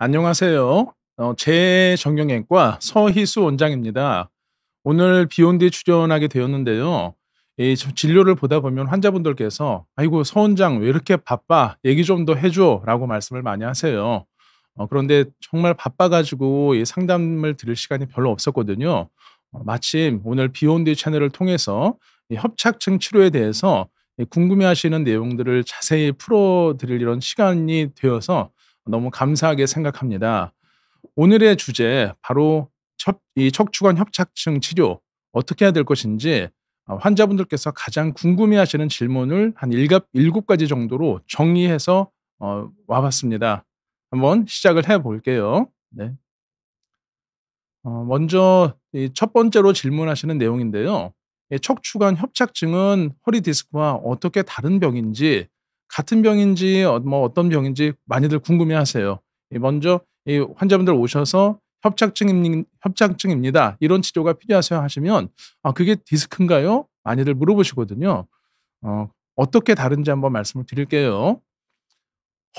안녕하세요. 재정형외과 서희수 원장입니다. 오늘 비온 뒤 출연하게 되었는데요. 진료를 보다 보면 환자분들께서 "아이고 서 원장 왜 이렇게 바빠? 얘기 좀 더 해 줘."라고 말씀을 많이 하세요. 그런데 정말 바빠 가지고 이 상담을 들을 시간이 별로 없었거든요. 마침 오늘 비온 뒤 채널을 통해서 이 협착증 치료에 대해서 궁금해하시는 내용들을 자세히 풀어 드릴 이런 시간이 되어서 너무 감사하게 생각합니다. 오늘의 주제 바로 이 척추관 협착증 치료 어떻게 해야 될 것인지 환자분들께서 가장 궁금해하시는 질문을 한 일곱 가지 정도로 정리해서 와 봤습니다. 한번 시작을 해 볼게요. 네. 먼저 이 첫 번째로 질문하시는 내용인데요. 이 척추관 협착증은 허리 디스크와 어떻게 다른 병인지, 같은 병인지 어떤 병인지 많이들 궁금해하세요. 먼저 이 환자분들 오셔서 협착증입니다. 이런 치료가 필요하세요 하시면 그게 디스크인가요?" 많이들 물어보시거든요. 어떻게 다른지 한번 말씀을 드릴게요.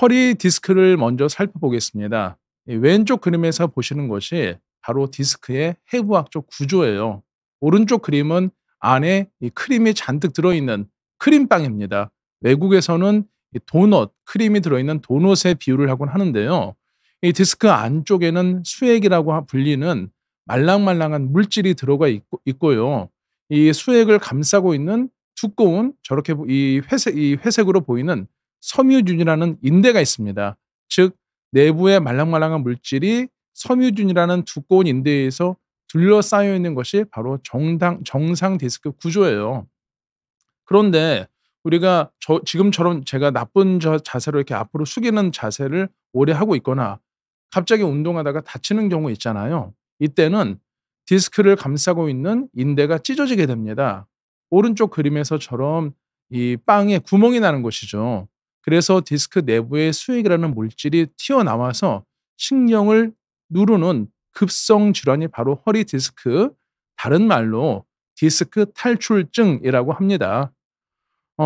허리 디스크를 먼저 살펴보겠습니다. 이 왼쪽 그림에서 보시는 것이 바로 디스크의 해부학적 구조예요. 오른쪽 그림은 안에 이 크림이 잔뜩 들어있는 크림빵입니다. 외국에서는 이 도넛, 크림이 들어있는 도넛의 비유를 하곤 하는데요. 이 디스크 안쪽에는 수액이라고 불리는 말랑말랑한 물질이 들어가 있고요. 이 수액을 감싸고 있는 두꺼운 저렇게 이 회색으로 보이는 섬유균이라는 인대가 있습니다. 즉 내부의 말랑말랑한 물질이 섬유균이라는 두꺼운 인대에서 둘러싸여 있는 것이 바로 정상 디스크 구조예요. 그런데 우리가 지금처럼 제가 나쁜 자세로 이렇게 앞으로 숙이는 자세를 오래 하고 있거나 갑자기 운동하다가 다치는 경우 있잖아요. 이때는 디스크를 감싸고 있는 인대가 찢어지게 됩니다. 오른쪽 그림에서처럼 이 빵에 구멍이 나는 것이죠. 그래서 디스크 내부의 수액이라는 물질이 튀어나와서 신경을 누르는 급성 질환이 바로 허리 디스크, 다른 말로 디스크 탈출증이라고 합니다.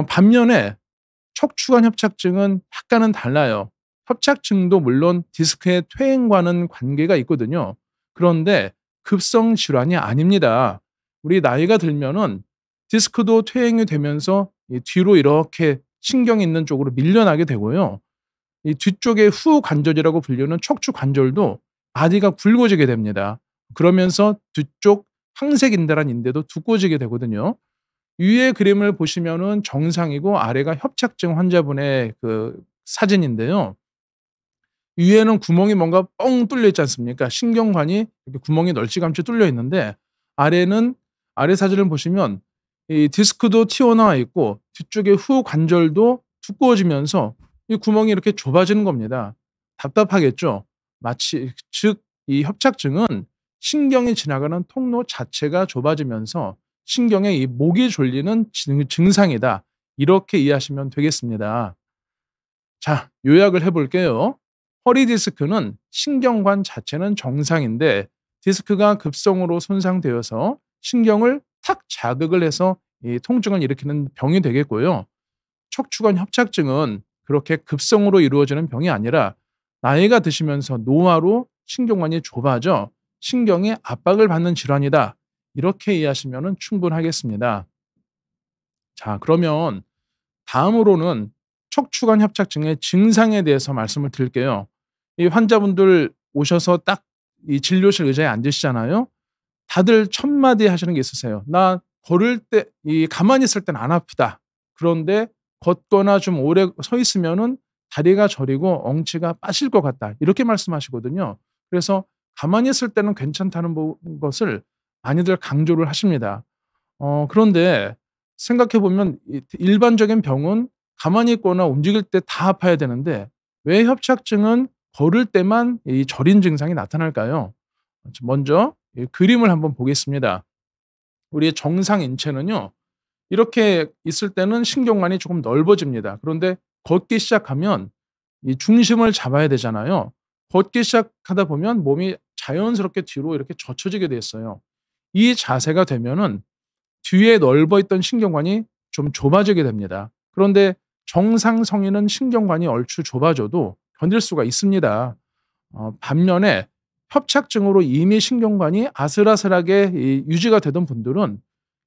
반면에 척추관 협착증은 약간은 달라요. 협착증도 물론 디스크의 퇴행과는 관계가 있거든요. 그런데 급성 질환이 아닙니다. 우리 나이가 들면은 디스크도 퇴행이 되면서 이 뒤로 이렇게 신경이 있는 쪽으로 밀려나게 되고요. 이 뒤쪽의 후관절이라고 불리는 척추 관절도 바디가 굵어지게 됩니다. 그러면서 뒤쪽 항색인대란 인대도 두꺼워지게 되거든요. 위의 그림을 보시면은 정상이고 아래가 협착증 환자분의 그 사진인데요. 위에는 구멍이 뭔가 뻥 뚫려 있지 않습니까? 신경관이 이렇게 구멍이 널찍함치 뚫려 있는데 아래는 아래 사진을 보시면 이 디스크도 튀어나와 있고 뒤쪽의 후관절도 두꺼워지면서 이 구멍이 이렇게 좁아지는 겁니다. 답답하겠죠? 마치 즉 이 협착증은 신경이 지나가는 통로 자체가 좁아지면서 신경의 이 목이 졸리는 증상이다. 이렇게 이해하시면 되겠습니다. 자, 요약을 해 볼게요. 허리 디스크는 신경관 자체는 정상인데 디스크가 급성으로 손상되어서 신경을 탁 자극을 해서 이 통증을 일으키는 병이 되겠고요. 척추관 협착증은 그렇게 급성으로 이루어지는 병이 아니라 나이가 드시면서 노화로 신경관이 좁아져 신경이 압박을 받는 질환이다. 이렇게 이해하시면 충분하겠습니다. 자, 그러면 다음으로는 척추관 협착증의 증상에 대해서 말씀을 드릴게요. 이 환자분들 오셔서 딱 이 진료실 의자에 앉으시잖아요. 다들 첫 마디 하시는 게 있으세요. "나 걸을 때 가만히 있을 땐 안 아프다. 그런데 걷거나 좀 오래 서 있으면은 다리가 저리고 엉치가 빠질 것 같다." 이렇게 말씀하시거든요. 그래서 가만히 있을 때는 괜찮다는 것을 많이들 강조를 하십니다. 그런데 생각해 보면 일반적인 병은 가만히 있거나 움직일 때 다 아파야 되는데 왜 협착증은 걸을 때만 이 저린 증상이 나타날까요? 먼저 이 그림을 한번 보겠습니다. 우리의 정상 인체는요. 이렇게 있을 때는 신경관이 조금 넓어집니다. 그런데 걷기 시작하면 이 중심을 잡아야 되잖아요. 걷기 시작하다 보면 몸이 자연스럽게 뒤로 이렇게 젖혀지게 돼 있어요. 이 자세가 되면은 뒤에 넓어 있던 신경관이 좀 좁아지게 됩니다. 그런데 정상 성인은 신경관이 얼추 좁아져도 견딜 수가 있습니다. 반면에 협착증으로 이미 신경관이 아슬아슬하게 유지가 되던 분들은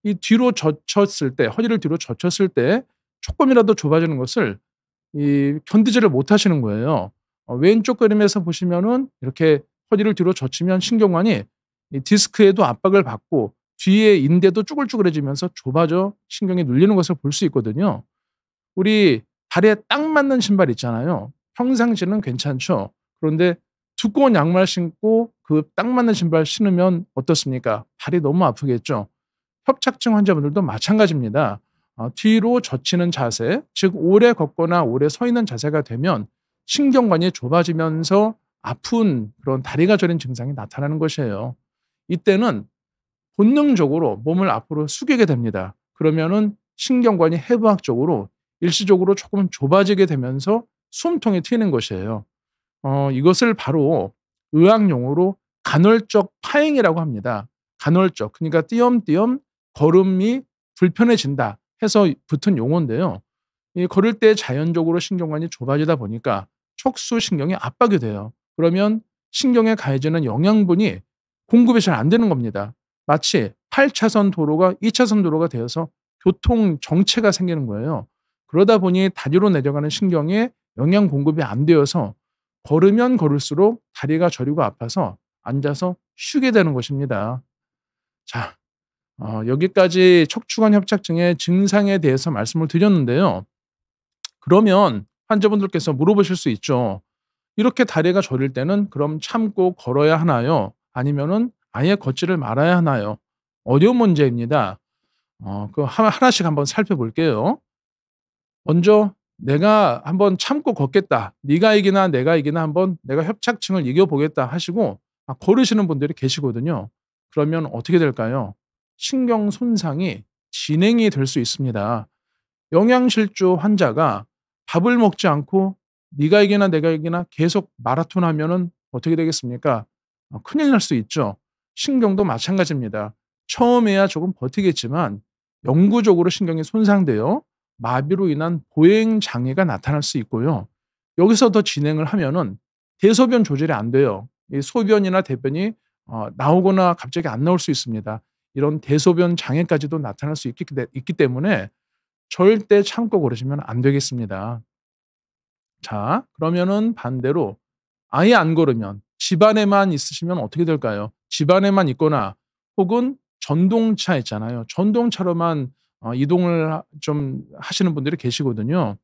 이 뒤로 젖혔을 때, 허리를 뒤로 젖혔을 때 조금이라도 좁아지는 것을 견디지를 못하시는 거예요. 왼쪽 그림에서 보시면은 이렇게 허리를 뒤로 젖히면 신경관이 이 디스크에도 압박을 받고 뒤에 인대도 쭈글쭈글해지면서 좁아져 신경이 눌리는 것을 볼 수 있거든요. 우리 발에 딱 맞는 신발 있잖아요. 평상시는 괜찮죠. 그런데 두꺼운 양말 신고 그 딱 맞는 신발 신으면 어떻습니까? 발이 너무 아프겠죠. 협착증 환자분들도 마찬가지입니다. 뒤로 젖히는 자세, 즉 오래 걷거나 오래 서 있는 자세가 되면 신경관이 좁아지면서 아픈 그런 다리가 저린 증상이 나타나는 것이에요. 이때는 본능적으로 몸을 앞으로 숙이게 됩니다. 그러면은 신경관이 해부학적으로 일시적으로 조금 좁아지게 되면서 숨통이 트이는 것이에요. 이것을 바로 의학용어로 간헐적 파행이라고 합니다. 간헐적, 그러니까 띄엄띄엄 걸음이 불편해진다 해서 붙은 용어인데요. 이 걸을 때 자연적으로 신경관이 좁아지다 보니까 척수신경이 압박이 돼요. 그러면 신경에 가해지는 영양분이 공급이 잘 안 되는 겁니다. 마치 8차선 도로가 2차선 도로가 되어서 교통 정체가 생기는 거예요. 그러다 보니 다리로 내려가는 신경에 영양 공급이 안 되어서 걸으면 걸을수록 다리가 저리고 아파서 앉아서 쉬게 되는 것입니다. 자, 여기까지 척추관 협착증의 증상에 대해서 말씀을 드렸는데요. 그러면 환자분들께서 물어보실 수 있죠. 이렇게 다리가 저릴 때는 그럼 참고 걸어야 하나요? 아니면은 아예 걷지를 말아야 하나요? 어려운 문제입니다. 하나씩 한번 살펴볼게요. 먼저 내가 한번 참고 걷겠다. 네가 이기나 내가 이기나 한번 내가 협착증을 이겨보겠다 하시고 걸으시는 분들이 계시거든요. 그러면 어떻게 될까요? 신경 손상이 진행이 될 수 있습니다. 영양실조 환자가 밥을 먹지 않고 네가 이기나 내가 이기나 계속 마라톤 하면은 어떻게 되겠습니까? 큰일 날 수 있죠. 신경도 마찬가지입니다. 처음에야 조금 버티겠지만 영구적으로 신경이 손상되어 마비로 인한 보행 장애가 나타날 수 있고요. 여기서 더 진행을 하면은 대소변 조절이 안 돼요. 이 소변이나 대변이 나오거나 갑자기 안 나올 수 있습니다. 이런 대소변 장애까지도 나타날 수 있기 때문에 절대 참고 걸으시면 안 되겠습니다. 자, 그러면은 반대로 아예 안 걸으면 집안에만 있으시면 어떻게 될까요? 집안에만 있거나 혹은 전동차 있잖아요. 전동차로만 이동을 좀 하시는 분들이 계시거든요.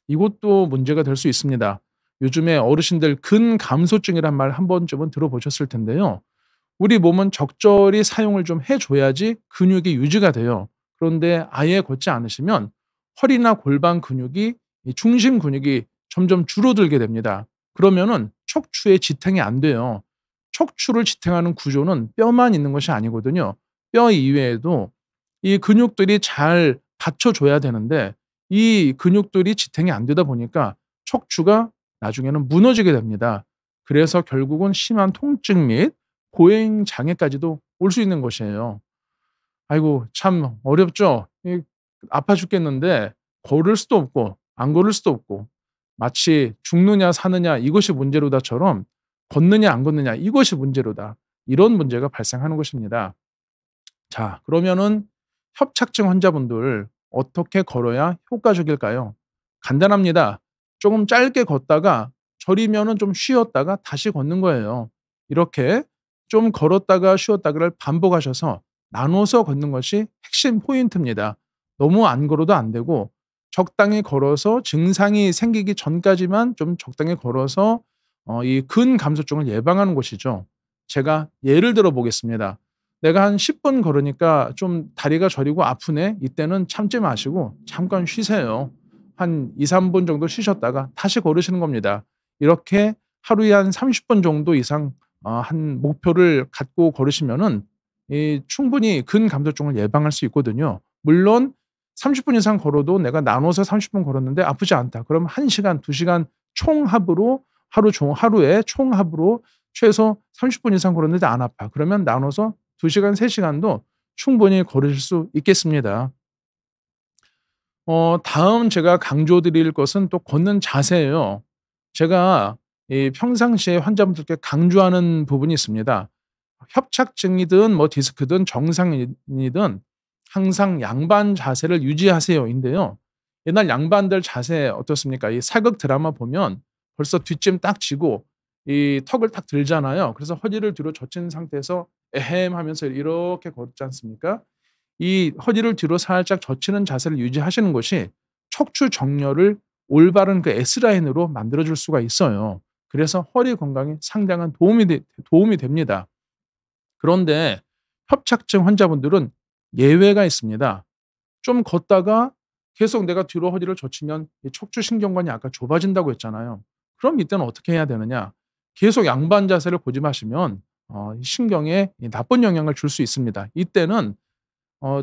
이것도 문제가 될 수 있습니다. 요즘에 어르신들 근감소증이란 말 한 번쯤은 들어보셨을 텐데요. 우리 몸은 적절히 사용을 좀 해줘야지 근육이 유지가 돼요. 그런데 아예 걷지 않으시면 허리나 골반 근육이 이 중심 근육이 점점 줄어들게 됩니다. 그러면은 척추에 지탱이 안 돼요. 척추를 지탱하는 구조는 뼈만 있는 것이 아니거든요. 뼈 이외에도 이 근육들이 잘 받쳐줘야 되는데 이 근육들이 지탱이 안 되다 보니까 척추가 나중에는 무너지게 됩니다. 그래서 결국은 심한 통증 및 보행 장애까지도 올 수 있는 것이에요. 아이고 참 어렵죠. 아파 죽겠는데 걸을 수도 없고 안 걸을 수도 없고 마치 죽느냐 사느냐 이것이 문제로다처럼 걷느냐 안 걷느냐 이것이 문제로다. 이런 문제가 발생하는 것입니다. 자, 그러면은 협착증 환자분들 어떻게 걸어야 효과적일까요? 간단합니다. 조금 짧게 걷다가 저리면은 좀 쉬었다가 다시 걷는 거예요. 이렇게 좀 걸었다가 쉬었다가를 반복하셔서 나눠서 걷는 것이 핵심 포인트입니다. 너무 안 걸어도 안 되고 적당히 걸어서 증상이 생기기 전까지만 좀 적당히 걸어서 이 근감소증을 예방하는 것이죠. 제가 예를 들어 보겠습니다. 내가 한 10분 걸으니까 좀 다리가 저리고 아프네. 이때는 참지 마시고 잠깐 쉬세요. 한 2-3분 정도 쉬셨다가 다시 걸으시는 겁니다. 이렇게 하루에 한 30분 정도 이상 한 목표를 갖고 걸으시면은 충분히 근감소증을 예방할 수 있거든요. 물론 30분 이상 걸어도 내가 나눠서 30분 걸었는데 아프지 않다. 그럼 1시간, 2시간 총합으로 하루에 총합으로 최소 30분 이상 걸었는데 안 아파. 그러면 나눠서 2시간, 3시간도 충분히 걸으실 수 있겠습니다. 다음 제가 강조드릴 것은 또 걷는 자세예요. 제가 이 평상시에 환자분들께 강조하는 부분이 있습니다. 협착증이든 뭐 디스크든 정상이든 항상 양반 자세를 유지하세요인데요. 옛날 양반들 자세 어떻습니까? 이 사극 드라마 보면 벌써 뒷짐 딱 지고 이 턱을 딱 들잖아요. 그래서 허리를 뒤로 젖힌 상태에서 에헴 하면서 이렇게 걷지 않습니까? 이 허리를 뒤로 살짝 젖히는 자세를 유지하시는 것이 척추 정렬을 올바른 그 S라인으로 만들어 줄 수가 있어요. 그래서 허리 건강에 상당한 도움이 됩니다. 그런데 협착증 환자분들은 예외가 있습니다. 좀 걷다가 계속 내가 뒤로 허리를 젖히면 이 척추 신경관이 아까 좁아진다고 했잖아요. 그럼 이때는 어떻게 해야 되느냐? 계속 양반 자세를 고집하시면 이 신경에 이 나쁜 영향을 줄 수 있습니다. 이때는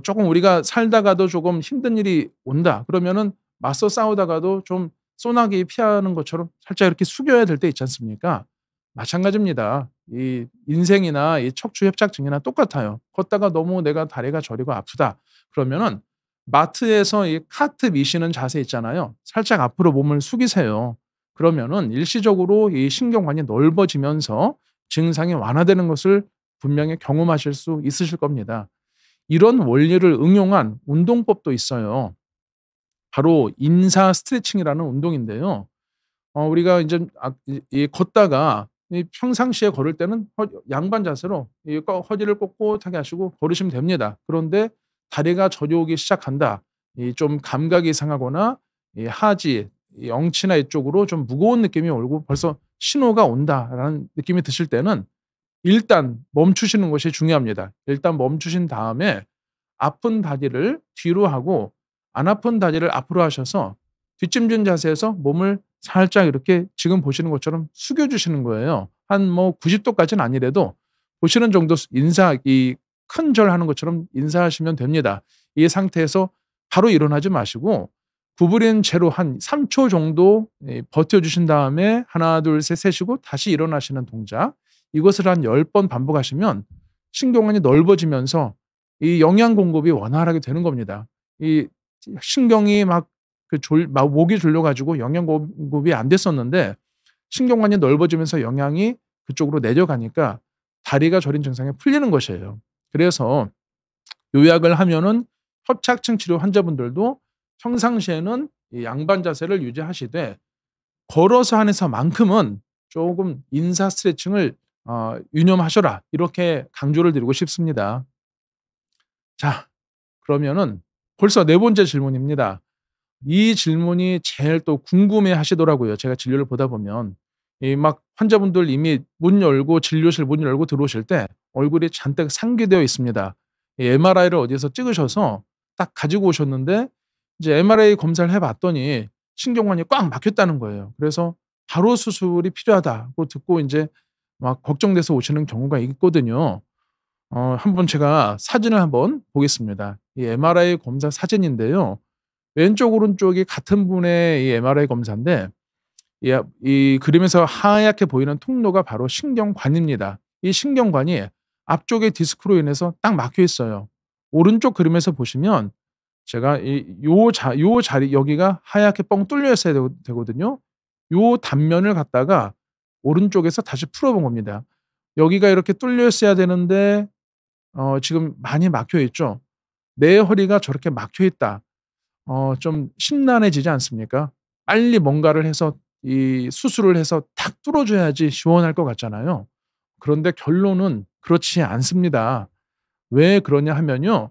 조금 우리가 살다가도 조금 힘든 일이 온다. 그러면은 맞서 싸우다가도 좀 소나기 피하는 것처럼 살짝 이렇게 숙여야 될 때 있지 않습니까? 마찬가지입니다. 이 인생이나 이 척추 협착증이나 똑같아요. 걷다가 너무 내가 다리가 저리고 아프다. 그러면은 마트에서 이 카트 미시는 자세 있잖아요. 살짝 앞으로 몸을 숙이세요. 그러면은 일시적으로 이 신경관이 넓어지면서 증상이 완화되는 것을 분명히 경험하실 수 있으실 겁니다. 이런 원리를 응용한 운동법도 있어요. 바로 인사 스트레칭이라는 운동인데요. 우리가 인제 걷다가 이 평상시에 걸을 때는 양반 자세로 이 허리를 꼿꼿하게 하시고 걸으시면 됩니다. 그런데 다리가 저려오기 시작한다. 이 좀 감각이 상하거나 이 하지, 이 엉치나 이쪽으로 좀 무거운 느낌이 오고 벌써 '신호가 온다.'라는 느낌이 드실 때는 일단 멈추시는 것이 중요합니다. 일단 멈추신 다음에 아픈 다리를 뒤로 하고 안 아픈 다리를 앞으로 하셔서 뒷짐진 자세에서 몸을 살짝 이렇게 지금 보시는 것처럼 숙여 주시는 거예요. 한 뭐 90 도까지는 아니래도 보시는 정도 인사 이 큰 절 하는 것처럼 인사하시면 됩니다. 이 상태에서 바로 일어나지 마시고 구부린 채로 한 3초 정도 버텨 주신 다음에 하나 둘 셋 세시고 다시 일어나시는 동작. 이것을 한 10번 반복하시면 신경관이 넓어지면서 이 영양 공급이 원활하게 되는 겁니다. 이 신경이 막 목이 졸려 가지고 영양 공급이 안 됐었는데 신경관이 넓어지면서 영양이 그쪽으로 내려가니까 다리가 저린 증상이 풀리는 것이에요. 그래서 요약을 하면은 협착증 치료 환자분들도 평상시에는 이 양반 자세를 유지하시되 걸어서 하면서만큼은 조금 인사 스트레칭을 유념하셔라. 이렇게 강조를 드리고 싶습니다. 자, 그러면은 벌써 네 번째 질문입니다. 이 질문이 제일 또 궁금해 하시더라고요. 제가 진료를 보다 보면. 이 막 환자분들 이미 문 열고 진료실 문 열고 들어오실 때 얼굴이 잔뜩 상기되어 있습니다. 이 MRI를 어디서 찍으셔서 딱 가지고 오셨는데 이제 MRI 검사를 해 봤더니 신경관이 꽉 막혔다는 거예요. 그래서 바로 수술이 필요하다고 듣고 인제 막 걱정돼서 오시는 경우가 있거든요. 한번 제가 사진을 한번 보겠습니다. 이 MRI 검사 사진인데요. 왼쪽 오른쪽이 같은 분의 이 MRI 검사인데 이 그림에서 하얗게 보이는 통로가 바로 신경관입니다. 이 신경관이 앞쪽에 디스크로 인해서 딱 막혀 있어요. 오른쪽 그림에서 보시면 제가 요 자리 여기가 하얗게 뻥 뚫려 있어야 되거든요. 요 단면을 갖다가 오른쪽에서 다시 풀어 본 겁니다. 여기가 이렇게 뚫려 있어야 되는데 지금 많이 막혀 있죠. 내 허리가 저렇게 막혀 있다. 좀 심란해지지 않습니까? 빨리 뭔가를 해서 이 수술을 해서 탁 뚫어 줘야지 시원할 것 같잖아요. 그런데 결론은 그렇지 않습니다. 왜 그러냐 하면요.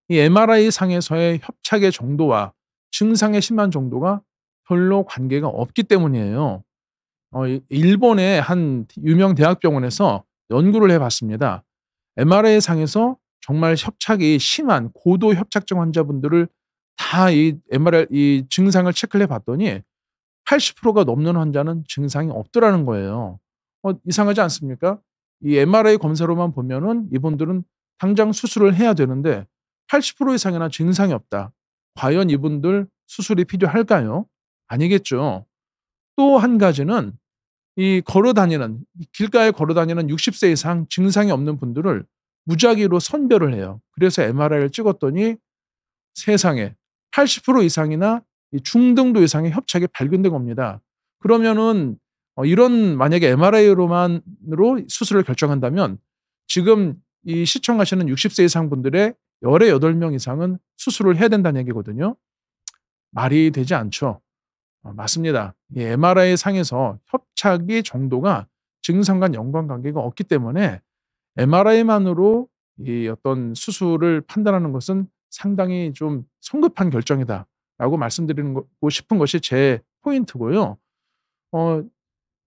이 MRI 상에서의 협착의 정도와 증상의 심한 정도가 별로 관계가 없기 때문이에요. 일본의 한 유명 대학병원에서 연구를 해 봤습니다. MRI 상에서 정말 협착이 심한 고도 협착증 환자분들을 다 이 MRI 이 증상을 체크를 해 봤더니 80%가 넘는 환자는 증상이 없더라는 거예요. 이상하지 않습니까? 이 MRI 검사로만 보면은 이분들은 당장 수술을 해야 되는데 80% 이상이나 증상이 없다. 과연 이분들 수술이 필요할까요? 아니겠죠. 또 한 가지는 이 길가에 걸어 다니는 60세 이상 증상이 없는 분들을 무작위로 선별을 해요. 그래서 MRI를 찍었더니 세상에 80% 이상이나 이 중등도 이상의 협착이 발견된 겁니다. 그러면은 이런 만약에 MRI로만으로 수술을 결정한다면 지금 이 시청하시는 60세 이상 분들의 열의 8명 이상은 수술을 해야 된다는 얘기거든요. 말이 되지 않죠. 맞습니다. 이 MRI 상에서 협착의 정도가 증상과 연관관계가 없기 때문에 MRI만으로 이 어떤 수술을 판단하는 것은 상당히 좀 성급한 결정이다라고 말씀드리고 싶은 것이 제 포인트고요. 어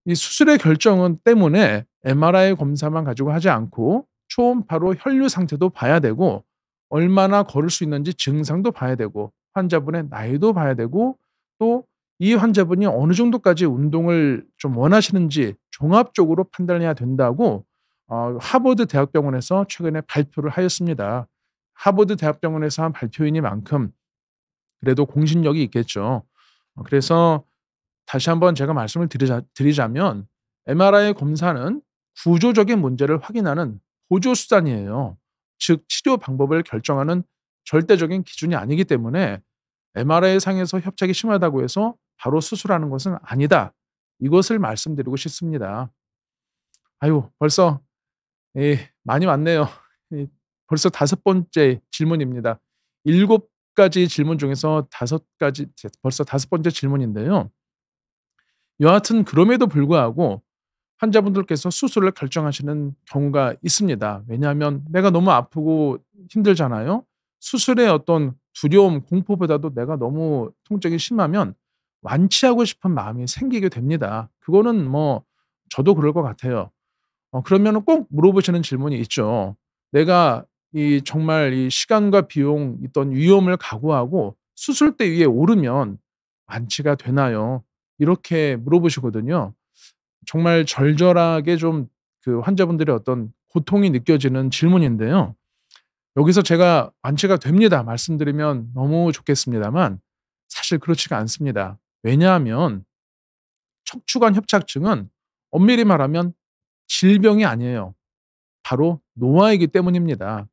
이 수술의 결정은 때문에 MRI 검사만 가지고 하지 않고 초음파로 혈류 상태도 봐야 되고 얼마나 걸을 수 있는지 증상도 봐야 되고 환자분의 나이도 봐야 되고 또 이 환자분이 어느 정도까지 운동을 좀 원하시는지 종합적으로 판단해야 된다고 하버드 대학병원에서 최근에 발표를 하였습니다. 하버드 대학병원에서 한 발표이니만큼 그래도 공신력이 있겠죠. 그래서 다시 한번 제가 말씀을 드리자면 MRI 검사는 구조적인 문제를 확인하는 보조 수단이에요. 즉 치료 방법을 결정하는 절대적인 기준이 아니기 때문에 MRI 상에서 협착이 심하다고 해서 바로 수술하는 것은 아니다. 이것을 말씀드리고 싶습니다. 아유, 벌써 많이 왔네요. 벌써 5번째 질문입니다. 7가지 질문 중에서 5가지 벌써 5번째 질문인데요. 여하튼 그럼에도 불구하고 환자분들께서 수술을 결정하시는 경우가 있습니다. 왜냐하면 내가 너무 아프고 힘들잖아요. 수술의 어떤 두려움, 공포보다도 내가 너무 통증이 심하면 완치하고 싶은 마음이 생기게 됩니다. 그거는 뭐 저도 그럴 것 같아요. 그러면은 꼭 물어보시는 질문이 있죠. 내가 이 정말 이 시간과 비용 있던 위험을 각오하고 수술대 위에 오르면 완치가 되나요? 이렇게 물어보시거든요. 정말 절절하게 좀 그 환자분들의 어떤 고통이 느껴지는 질문인데요. 여기서 제가 "완치가 됩니다." 말씀드리면 너무 좋겠습니다만 사실 그렇지가 않습니다. 왜냐하면 척추관 협착증은 엄밀히 말하면 질병이 아니에요. 바로 노화이기 때문입니다.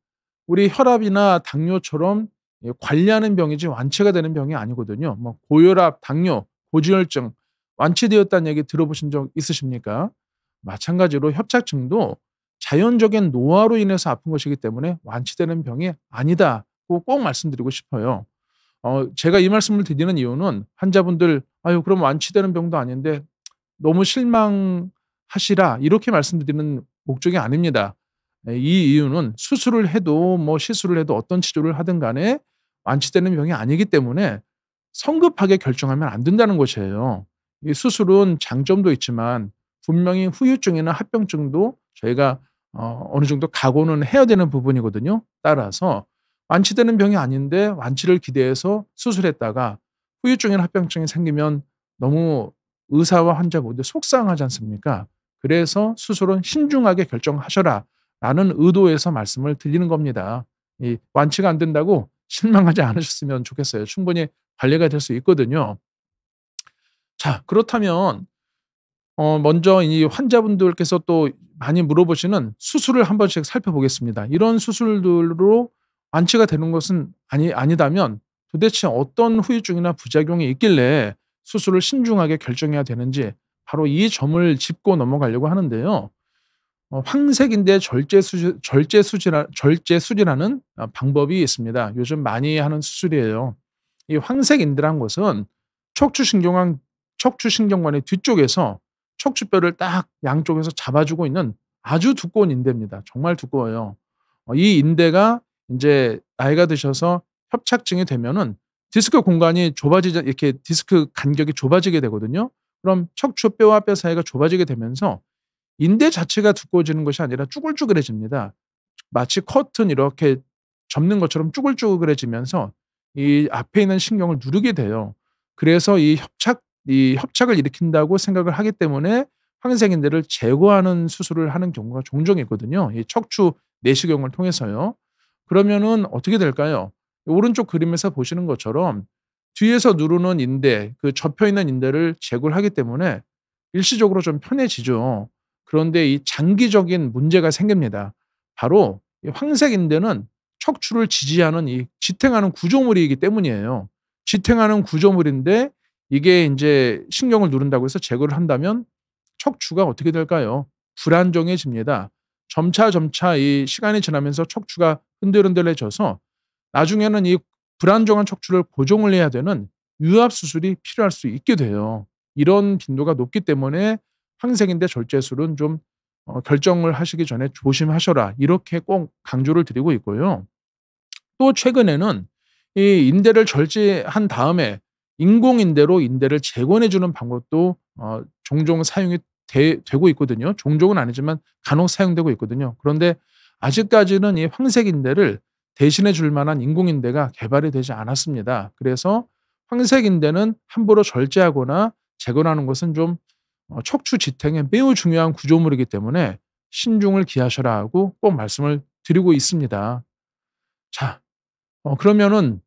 우리 혈압이나 당뇨처럼 관리하는 병이지 완치가 되는 병이 아니거든요. 뭐 고혈압, 당뇨, 고지혈증 완치되었다는 얘기 들어보신 적 있으십니까? 마찬가지로 협착증도 자연적인 노화로 인해서 아픈 것이기 때문에 완치되는 병이 아니다고 꼭 말씀드리고 싶어요. 제가 이 말씀을 드리는 이유는 환자분들 "아유 그럼 완치되는 병도 아닌데 너무 실망하시라." 이렇게 말씀드리는 목적이 아닙니다. 이 이유는 수술을 해도 뭐 시술을 해도 어떤 치료를 하든 간에 완치되는 병이 아니기 때문에 성급하게 결정하면 안 된다는 것이에요. 이 수술은 장점도 있지만 분명히 후유증이나 합병증도 저희가 어느 정도 각오는 해야 되는 부분이거든요. 따라서 완치되는 병이 아닌데 완치를 기대해서 수술했다가 후유증이나 합병증이 생기면 너무 의사와 환자 모두 속상하지 않습니까? 그래서 수술은 신중하게 결정하셔라라는 의도에서 말씀을 드리는 겁니다. 이 완치가 안 된다고 실망하지 않으셨으면 좋겠어요. 충분히 관리가 될 수 있거든요. 자, 그렇다면 먼저 이 환자분들께서 또 많이 물어보시는 수술을 한 번씩 살펴보겠습니다. 이런 수술들로 완치가 되는 것은 아니다면 도대체 어떤 후유증이나 부작용이 있길래 수술을 신중하게 결정해야 되는지 바로 이 점을 짚고 넘어가려고 하는데요. 황색인대 절제술이라는 방법이 있습니다. 요즘 많이 하는 수술이에요. 이 황색인대란 것은 척추신경관의 뒤쪽에서 척추뼈를 딱 양쪽에서 잡아주고 있는 아주 두꺼운 인대입니다. 정말 두꺼워요. 이 인대가 인제 나이가 드셔서 협착증이 되면은 디스크 공간이 좁아지자 이렇게 디스크 간격이 좁아지게 되거든요. 그럼 척추뼈와 뼈 사이가 좁아지게 되면서 인대 자체가 두꺼워지는 것이 아니라 쭈글쭈글해집니다. 마치 커튼 이렇게 접는 것처럼 쭈글쭈글해지면서 이 앞에 있는 신경을 누르게 돼요. 그래서 이 협착을 일으킨다고 생각을 하기 때문에 황색인대를 제거하는 수술을 하는 경우가 종종 있거든요. 이 척추 내시경을 통해서요. 그러면은 어떻게 될까요? 오른쪽 그림에서 보시는 것처럼 뒤에서 누르는 인대, 그 접혀 있는 인대를 제거를 하기 때문에 일시적으로 좀 편해지죠. 그런데 이 장기적인 문제가 생깁니다. 바로 이 황색인대는 척추를 지지하는 이 지탱하는 구조물이기 때문이에요. 지탱하는 구조물인데 이게 인제 신경을 누른다고 해서 제거를 한다면 척추가 어떻게 될까요? 불안정해집니다. 점차 이 시간이 지나면서 척추가 흔들흔들해져서 나중에는 이 불안정한 척추를 고정을 해야 되는 유압 수술이 필요할 수 있게 돼요. 이런 빈도가 높기 때문에 황색인대 절제술은 좀 결정을 하시기 전에 조심하셔라. 이렇게 꼭 강조를 드리고 있고요. 또 최근에는 이 인대를 절제한 다음에 인공인대로 인대를 재건해 주는 방법도 종종 사용이 되고 있거든요. 종종은 아니지만 간혹 사용되고 있거든요. 그런데 아직까지는 이 황색인대를 대신해 줄 만한 인공인대가 개발이 되지 않았습니다. 그래서 황색인대는 함부로 절제하거나 재건하는 것은 좀 척추 지탱에 매우 중요한 구조물이기 때문에 신중을 기하셔라 하고 꼭 말씀을 드리고 있습니다. 자, 그러면은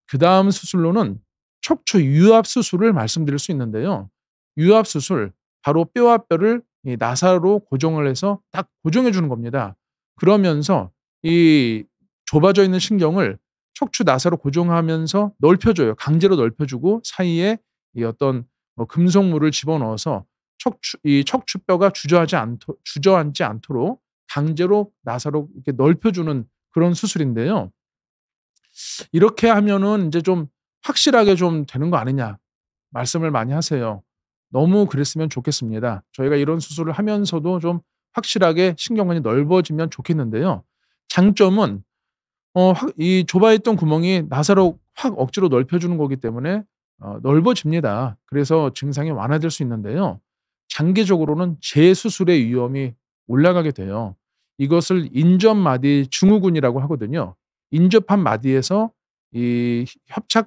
그다음 수술로는 척추 유압 수술을 말씀드릴 수 있는데요. 유압 수술, 바로 뼈와 뼈를 이 나사로 고정을 해서 딱 고정해 주는 겁니다. 그러면서 이 좁아져 있는 신경을 척추 나사로 고정하면서 넓혀줘요. 강제로 넓혀주고 사이에 이 어떤 금속물을 집어넣어서 이 척추뼈가 주저앉지 않도록 강제로 나사로 이렇게 넓혀주는 그런 수술인데요. 이렇게 하면은 이제 좀 확실하게 좀 되는 거 아니냐 말씀을 많이 하세요. 너무 그랬으면 좋겠습니다. 저희가 이런 수술을 하면서도 좀 확실하게 신경관이 넓어지면 좋겠는데요. 장점은 이 좁아 있던 구멍이 나사로 확 억지로 넓혀주는 거기 때문에 넓어집니다. 그래서 증상이 완화될 수 있는데요. 장기적으로는 재수술의 위험이 올라가게 돼요. 이것을 인접마디 증후군이라고 하거든요. 인접한 마디에서 이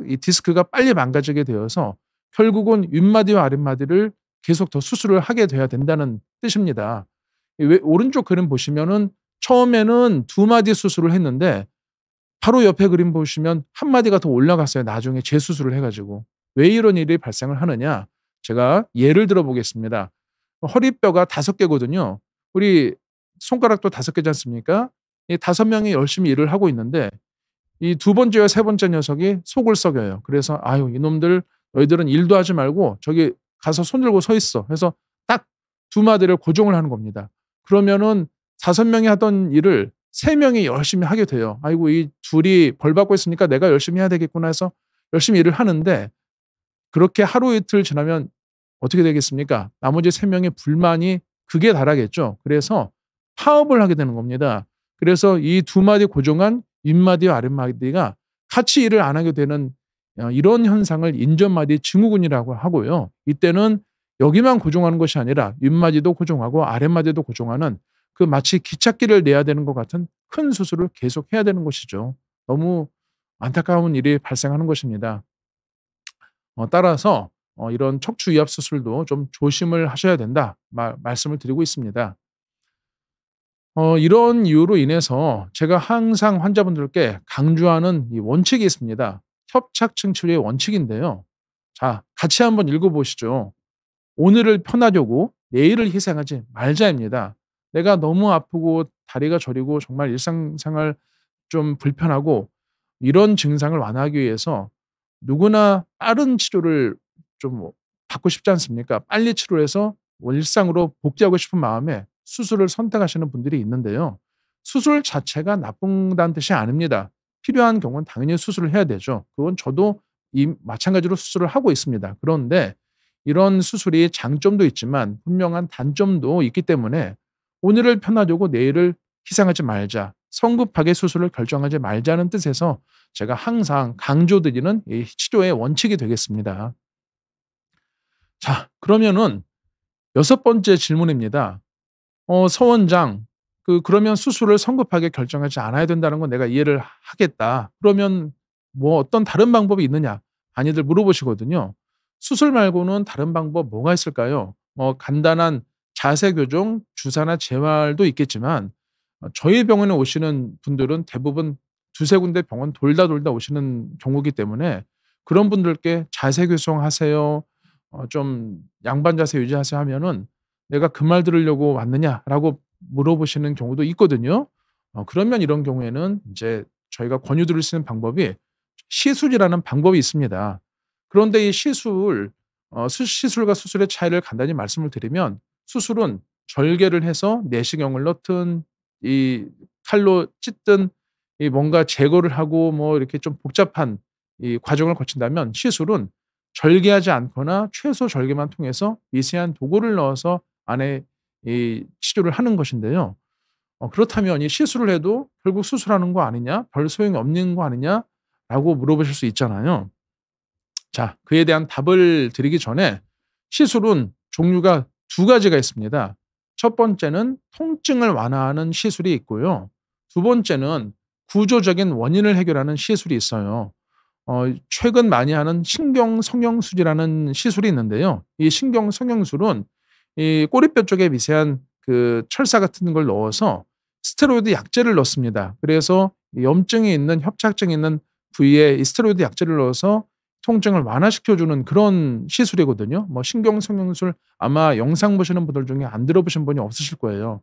이 디스크가 빨리 망가지게 되어서 결국은 윗마디와 아랫마디를 계속 더 수술을 하게 돼야 된다는 뜻입니다. 왜 오른쪽 그림 보시면은 처음에는 두 마디 수술을 했는데 바로 옆에 그림 보시면 한 마디가 더 올라갔어요. 나중에 재수술을 해 가지고. 왜 이런 일이 발생을 하느냐? 제가 예를 들어 보겠습니다. 허리뼈가 5개거든요. 우리 손가락도 5개지 않습니까? 이 5명이 열심히 일을 하고 있는데 이 두 번째와 세 번째 녀석이 속을 썩여요. 그래서 "아유 이놈들 너희들은 일도 하지 말고 저기 가서 손 들고 서 있어." 해서 딱 두 마디를 고정을 하는 겁니다. 그러면은 5명이 하던 일을 3명이 열심히 하게 돼요. '아이고 이 둘이 벌 받고 있으니까 내가 열심히 해야 되겠구나.' 해서 열심히 일을 하는데 그렇게 하루 이틀 지나면 어떻게 되겠습니까? 나머지 3명의 불만이 극에 달하겠죠. 그래서 파업을 하게 되는 겁니다. 그래서 이 두 마디 고정한 윗마디와 아랫마디가 같이 일을 안 하게 되는 이런 현상을 인접마디 증후군이라고 하고요. 이때는 여기만 고정하는 것이 아니라 윗마디도 고정하고 아랫마디도 고정하는 그 마치 기찻길을 내야 되는 것 같은 큰 수술을 계속해야 되는 것이죠. 너무 안타까운 일이 발생하는 것입니다. 따라서 이런 척추 이압 수술도 좀 조심을 하셔야 된다 말씀을 드리고 있습니다. 이런 이유로 인해서 제가 항상 환자분들께 강조하는 이 원칙이 있습니다. 협착증 치료의 원칙인데요. 자, 같이 한번 읽어보시죠. 오늘을 편하려고 내일을 희생하지 말자입니다. 내가 너무 아프고 다리가 저리고 정말 일상생활 좀 불편하고 이런 증상을 완화하기 위해서 누구나 빠른 치료를 좀 받고 싶지 않습니까? 빨리 치료해서 일상으로 복귀하고 싶은 마음에 수술을 선택하시는 분들이 있는데요. 수술 자체가 나쁜다는 뜻이 아닙니다. 필요한 경우는 당연히 수술을 해야 되죠. 그건 저도 마찬가지로 수술을 하고 있습니다. 그런데 이런 수술이 장점도 있지만 분명한 단점도 있기 때문에 오늘을 편하려고 내일을 희생하지 말자. 성급하게 수술을 결정하지 말자는 뜻에서 제가 항상 강조드리는 이 치료의 원칙이 되겠습니다. 자, 그러면은 6번째 질문입니다. 서 원장, 그러면 수술을 성급하게 결정하지 않아야 된다는 건 내가 이해를 하겠다. 그러면 뭐 어떤 다른 방법이 있느냐? 많이들 물어보시거든요. 수술 말고는 다른 방법 뭐가 있을까요? 간단한 자세 교정, 주사나 재활도 있겠지만 저희 병원에 오시는 분들은 대부분 두세 군데 병원 돌다 오시는 경우이기 때문에 그런 분들께 자세 교정하세요. 좀 양반 자세 유지하세요 하면은 "내가 그 말 들으려고 왔느냐?"라고 물어보시는 경우도 있거든요. 그러면 이런 경우에는 이제 저희가 권유드릴 수 있는 방법이 시술이라는 방법이 있습니다. 그런데 이 시술과 수술의 차이를 간단히 말씀을 드리면 수술은 절개를 해서 내시경을 넣든 이 칼로 찢든 이 뭔가 제거를 하고 뭐 이렇게 좀 복잡한 이 과정을 거친다면, 시술은 절개하지 않거나 최소 절개만 통해서 미세한 도구를 넣어서 안에 이 치료를 하는 것인데요. 그렇다면 이 시술을 해도 결국 수술하는 거 아니냐? 별 소용이 없는 거 아니냐?라고 물어보실 수 있잖아요. 자, 그에 대한 답을 드리기 전에, 시술은 종류가 두 가지가 있습니다. 첫 번째는 통증을 완화하는 시술이 있고요. 두 번째는 구조적인 원인을 해결하는 시술이 있어요. 최근 많이 하는 신경 성형술이라는 시술이 있는데요. 이 신경 성형술은 이 꼬리뼈 쪽에 미세한 그 철사 같은 걸 넣어서 스테로이드 약제를 넣습니다. 그래서 이 염증이 있는, 협착증이 있는 부위에 이 스테로이드 약제를 넣어서 통증을 완화시켜 주는 그런 시술이거든요. 뭐 신경 성형술, 아마 영상 보시는 분들 중에 안 들어보신 분이 없으실 거예요.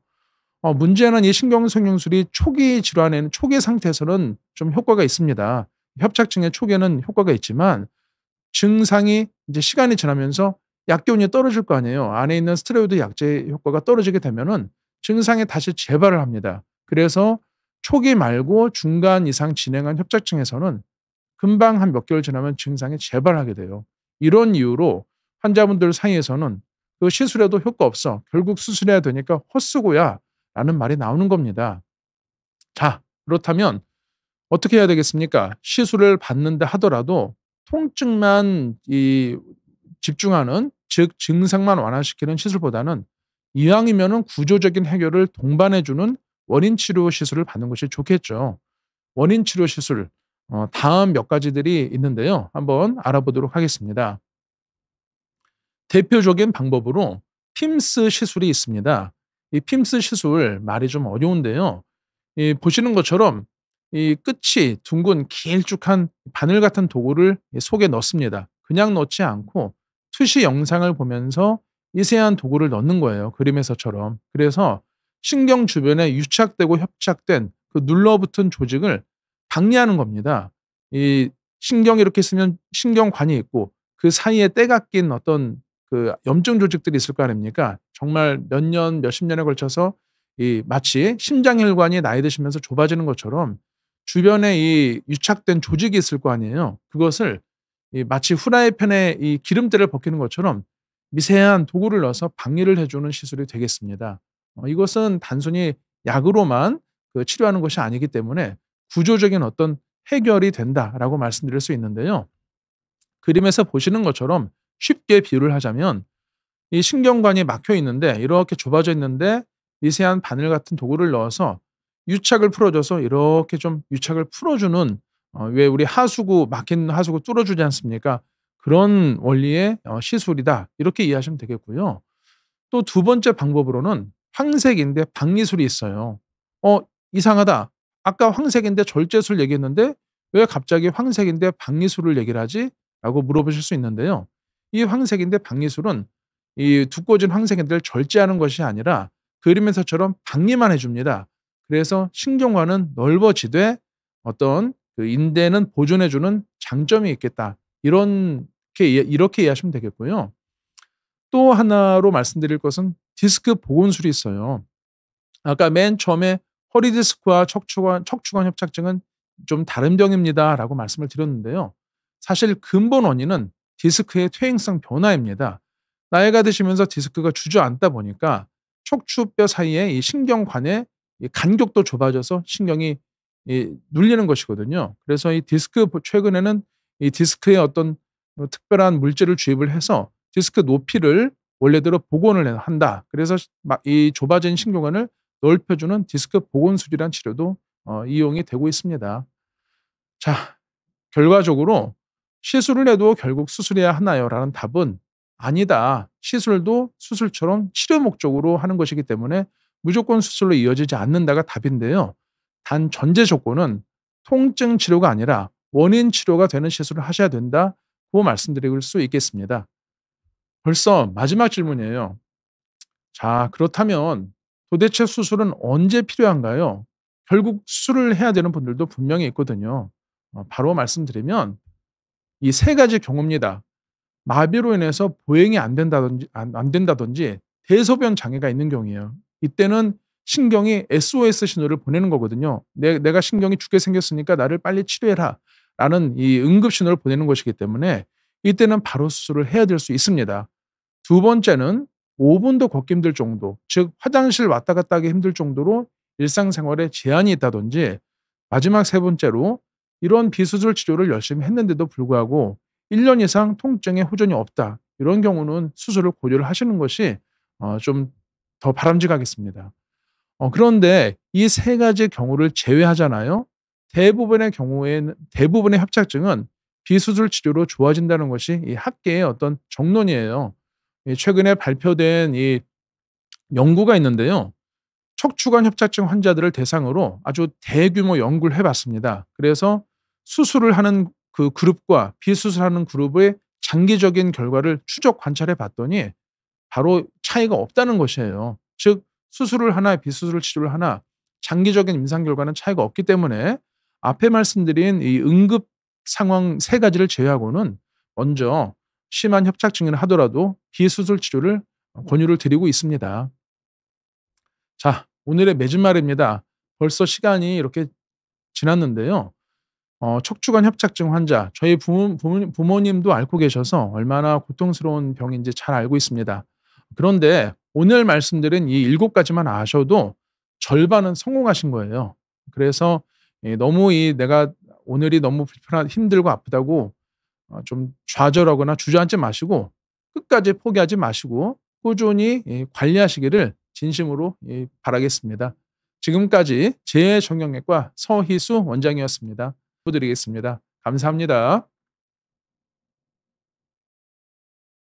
문제는 이 신경 성형술이 초기 질환에는, 초기 상태에서는 좀 효과가 있습니다. 협착증의 초기에는 효과가 있지만, 증상이 이제 시간이 지나면서 약기운이 떨어질 거 아니에요. 안에 있는 스테로이드 약제 효과가 떨어지게 되면은 증상이 다시 재발을 합니다. 그래서 초기 말고 중간 이상 진행한 협착증에서는 금방 한 몇 개월 지나면 증상이 재발하게 돼요. 이런 이유로 환자분들 사이에서는 "그 시술해도 효과 없어. 결국 수술해야 되니까 헛수고야."라는 말이 나오는 겁니다. 자, 그렇다면 어떻게 해야 되겠습니까? 시술을 받는다 하더라도 통증만 집중하는, 즉 증상만 완화시키는 시술보다는 이왕이면은 구조적인 해결을 동반해 주는 원인 치료 시술을 받는 것이 좋겠죠. 원인 치료 시술, 다음 몇 가지들이 있는데요. 한번 알아보도록 하겠습니다. 대표적인 방법으로 핌스 시술이 있습니다. 이 핌스 시술, 말이 좀 어려운데요. 이 보시는 것처럼 이 끝이 둥근 길쭉한 바늘 같은 도구를 이 속에 넣습니다. 그냥 넣지 않고 투시 영상을 보면서 미세한 도구를 넣는 거예요, 그림에서처럼. 그래서 신경 주변에 유착되고 협착된 그 눌러붙은 조직을 박리하는 겁니다. 이 신경이 이렇게 있으면 신경관이 있고 그 사이에 때가 낀 어떤 그 염증 조직들이 있을 거 아닙니까? 정말 몇 년, 몇십 년에 걸쳐서 이 마치 심장혈관이 나이 드시면서 좁아지는 것처럼 주변에 이 유착된 조직이 있을 거 아니에요. 그것을 이 마치 후라이팬에 이 기름때를 벗기는 것처럼 미세한 도구를 넣어서 박리를 해 주는 시술이 되겠습니다. 이것은 단순히 약으로만 그 치료하는 것이 아니기 때문에 구조적인 어떤 해결이 된다라고 말씀드릴 수 있는데요. 그림에서 보시는 것처럼 쉽게 비유를 하자면, 이 신경관이 막혀 있는데, 이렇게 좁아져 있는데 미세한 바늘 같은 도구를 넣어서 유착을 풀어줘서 이렇게 좀 유착을 풀어주는, 왜 우리 하수구, 막힌 하수구 뚫어주지 않습니까? 그런 원리의 시술이다, 이렇게 이해하시면 되겠고요. 또 두 번째 방법으로는 황색인대 박리술이 있어요. 이상하다. 아까 황색인대 절제술 얘기했는데 왜 갑자기 황색인대 박리술을 얘기를 하지? 라고 물어보실 수 있는데요. 이 황색인대 박리술은 이 두꺼워진 황색인대를 절제하는 것이 아니라 그림에서처럼 박리만 해줍니다. 그래서 신경관은 넓어지되 어떤 그 인대는 보존해주는 장점이 있겠다. 이렇게 이해하시면 되겠고요. 또 하나로 말씀드릴 것은 디스크 복원술이 있어요. 아까 맨 처음에 허리 디스크와 척추관 협착증은 좀 다른 병입니다라고 말씀을 드렸는데요. 사실 근본 원인은 디스크의 퇴행성 변화입니다. 나이가 드시면서 디스크가 주저앉다 보니까 척추뼈 사이에 이 신경관의 이 간격도 좁아져서 신경이 눌리는 것이거든요. 그래서 최근에는 이 디스크에 어떤 특별한 물질을 주입을 해서 디스크 높이를 원래대로 복원을 한다. 그래서 이 좁아진 신경관을 넓혀주는 디스크 복원술이라는 치료도 이용이 되고 있습니다. 자, 결과적으로 시술을 해도 결국 수술해야 하나요? 라는 답은 아니다. 시술도 수술처럼 치료 목적으로 하는 것이기 때문에 무조건 수술로 이어지지 않는다가 답인데요. 단 전제 조건은 통증 치료가 아니라 원인 치료가 되는 시술을 하셔야 된다고 말씀드릴 수 있겠습니다. 벌써 마지막 질문이에요. 자, 그렇다면 도대체 수술은 언제 필요한가요? 결국 수술을 해야 되는 분들도 분명히 있거든요. 바로 말씀드리면 이 세 가지 경우입니다. 마비로 인해서 보행이 안 된다든지 대소변 장애가 있는 경우예요. 이때는 신경이 SOS 신호를 보내는 거거든요. 내가 신경이 죽게 생겼으니까 나를 빨리 치료해라 라는 이 응급 신호를 보내는 것이기 때문에 이때는 바로 수술을 해야 될 수 있습니다. 두 번째는 5분도 걷기 힘들 정도, 즉 화장실 왔다 갔다 하기 힘들 정도로 일상생활에 제한이 있다든지, 마지막 세 번째로 이런 비수술 치료를 열심히 했는데도 불구하고 1년 이상 통증에 호전이 없다. 이런 경우는 수술을 고려를 하시는 것이 좀 더 바람직하겠습니다. 그런데 이 세 가지 경우를 제외하잖아요. 대부분의 협착증은 비수술 치료로 좋아진다는 것이 이 학계의 어떤 정론이에요. 최근에 발표된 이 연구가 있는데요. 척추관 협착증 환자들을 대상으로 아주 대규모 연구를 해 봤습니다. 그래서 수술을 하는 그 그룹과 비수술하는 그룹의 장기적인 결과를 추적 관찰해 봤더니 바로 차이가 없다는 것이에요. 즉 수술을 하나 비수술 치료를 하나 장기적인 임상 결과는 차이가 없기 때문에 앞에 말씀드린 이 응급 상황 세 가지를 제외하고는 먼저 심한 협착증을 하더라도 비수술 치료를 권유를 드리고 있습니다. 자, 오늘의 맺은 말입니다. 벌써 시간이 이렇게 지났는데요. 척추관 협착증 환자, 저희 부모님도 앓고 계셔서 얼마나 고통스러운 병인지 잘 알고 있습니다. 그런데 오늘 말씀드린 이 7가지만 아셔도 절반은 성공하신 거예요. 그래서 너무 내가 오늘이 너무 힘들고 아프다고 좀 좌절하거나 주저앉지 마시고 끝까지 포기하지 마시고 꾸준히 관리하시기를 진심으로 바라겠습니다. 지금까지 재정형외과 서희수 원장이었습니다. 부탁드리겠습니다. 감사합니다.